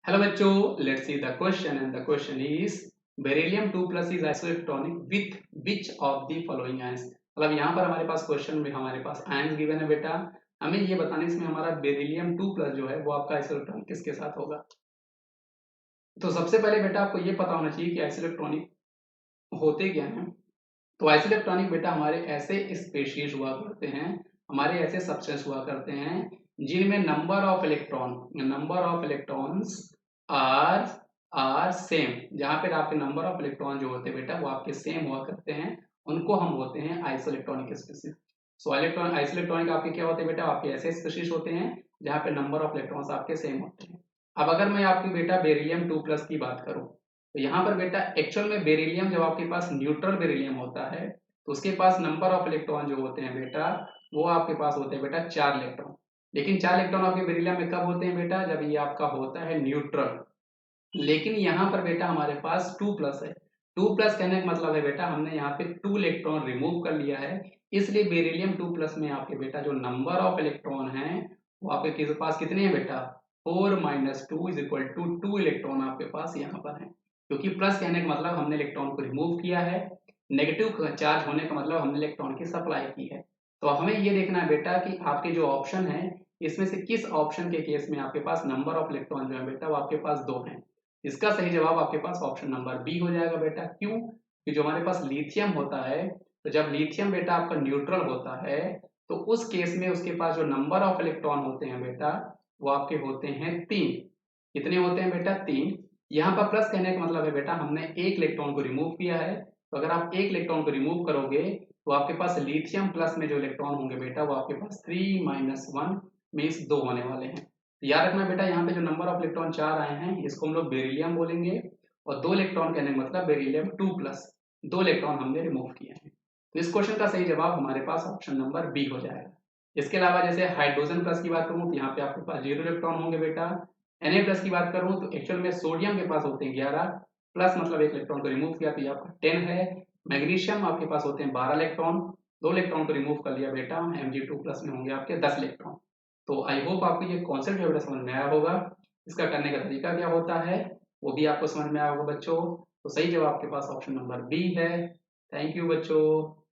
Hello बच्चों, let's see the question and the question is beryllium 2 plus is isoelectronic with which of the following ions। मतलब यहाँ पर हमारे पास question में हमारे पास आयंस गिवन है बेटा, हमें ये बताने इसमें हमारा बेरिलियम 2 प्लस जो है वो आपका आइसोइलेक्ट्रॉनिक किसके साथ होगा। तो सबसे पहले बेटा आपको ये पता होना चाहिए कि आइसोइलेक्ट्रॉनिक होते क्या हैं। तो आइसोइलेक्ट्रॉनिक बेटा हमारे ऐसे स्पेशीज हुआ करते हैं, हमारे ऐसे सब्सटेंस हुआ करते हैं जिनमें number of electrons are are same. जहां पर आपके नंबर ऑफ इलेक्ट्रॉन जो होते हैं बेटा वो आपके सेम हुआ करते हैं, उनको हम बोलते हैं आइसोइलेक्ट्रॉनिक स्पीशीज। सो आइसोइलेक्ट्रॉनिक आपके क्या होते हैं बेटा, आपके ऐसे स्पीशीज होते हैं जहां पे नंबर ऑफ इलेक्ट्रॉन्स आपके सेम होते हैं। अब अगर मैं आपकी बेटा बेरिलियम 2 प्लस की बात करूं तो यहाँ पर बेटा एक्चुअल में बेरिलियम जब आपके पास न्यूट्रल बेरिलियम होता है तो उसके पास नंबर ऑफ इलेक्ट्रॉन जो होते हैं बेटा वो आपके पास होते हैं बेटा 4 इलेक्ट्रॉन। लेकिन 4 इलेक्ट्रॉन आपके बेरिलियम में कब होते हैं बेटा, जब ये आपका होता है न्यूट्रल। लेकिन यहाँ पर बेटा हमारे पास 2 प्लस है। 2 प्लस कहने का मतलब है बेटा हमने यहाँ पे 2 इलेक्ट्रॉन रिमूव कर लिया है, इसलिए बेरिलियम 2 प्लस में आपके बेटा जो नंबर ऑफ इलेक्ट्रॉन है वो आपके किस पास कितने हैं बेटा, 4 minus 2 is equal to 2 electron आपके पास यहाँ पर है। क्योंकि प्लस कहने का मतलब हमने इलेक्ट्रॉन को रिमूव किया है, नेगेटिव चार्ज होने का मतलब हमने इलेक्ट्रॉन की सप्लाई की है। तो हमें ये देखना है बेटा कि आपके जो ऑप्शन है इसमें से किस ऑप्शन के केस में आपके पास नंबर ऑफ इलेक्ट्रॉन जो है बेटा वो आपके पास 2 हैं। इसका सही जवाब आपके पास ऑप्शन नंबर बी हो जाएगा बेटा। क्यों? कि जो हमारे पास लिथियम होता है, तो जब लिथियम बेटा आपका न्यूट्रल होता है तो उस केस में उसके पास जो नंबर ऑफ इलेक्ट्रॉन होते हैं बेटा वो आपके होते हैं 3। कितने होते हैं बेटा, 3। यहाँ पर प्लस कहने का मतलब है बेटा हमने एक इलेक्ट्रॉन को रिमूव किया है, तो अगर आप एक इलेक्ट्रॉन को रिमूव करोगे तो आपके पास लिथियम प्लस में जो इलेक्ट्रॉन होंगे बेटा वो आपके पास 3 माइनस 1 मीन्स 2 होने वाले हैं। तो याद रखना बेटा यहाँ पे जो नंबर ऑफ इलेक्ट्रॉन 4 आए हैं इसको हम लोग बेरिलियम बोलेंगे, और 2 इलेक्ट्रॉन कहने का मतलब बेरिलियम 2 प्लस, 2 इलेक्ट्रॉन हमने रिमूव किए हैं। तो इस क्वेश्चन का सही जवाब हमारे पास ऑप्शन नंबर बी हो जाएगा। इसके अलावा जैसे हाइड्रोजन प्लस की बात करूँ तो यहाँ पे आपके पास 0 इलेक्ट्रॉन होंगे बेटा। Na प्लस की बात करूँ तो एक्चुअल में सोडियम के पास होते हैं 11 प्लस, मतलब एक इलेक्ट्रॉन को रिमूव किया तो ये आपका 10 है। मैग्नीशियम आपके पास होते हैं 12 इलेक्ट्रॉन, 2 इलेक्ट्रॉन को रिमूव कर लिया बेटा, Mg2 प्लस में होंगे आपके 10 इलेक्ट्रॉन। तो आई होप आपको ये कॉन्सेप्ट जो है समझ में आया होगा। इसका करने का तरीका क्या होता है वो भी आपको समझ में आया होगा बच्चों। तो सही जवाब आपके पास ऑप्शन नंबर बी है। थैंक यू बच्चों।